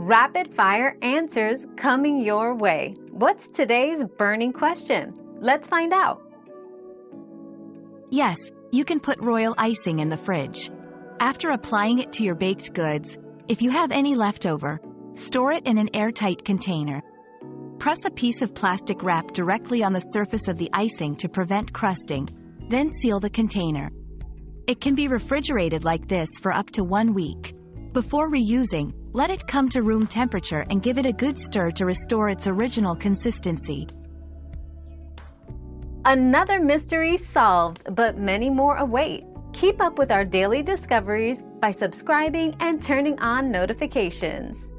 Rapid fire answers coming your way. What's today's burning question? Let's find out. Yes, you can put royal icing in the fridge. After applying it to your baked goods, if you have any leftover, store it in an airtight container. Press a piece of plastic wrap directly on the surface of the icing to prevent crusting, then seal the container. It can be refrigerated like this for up to 1 week. Before reusing, let it come to room temperature and give it a good stir to restore its original consistency. Another mystery solved, but many more await. Keep up with our daily discoveries by subscribing and turning on notifications.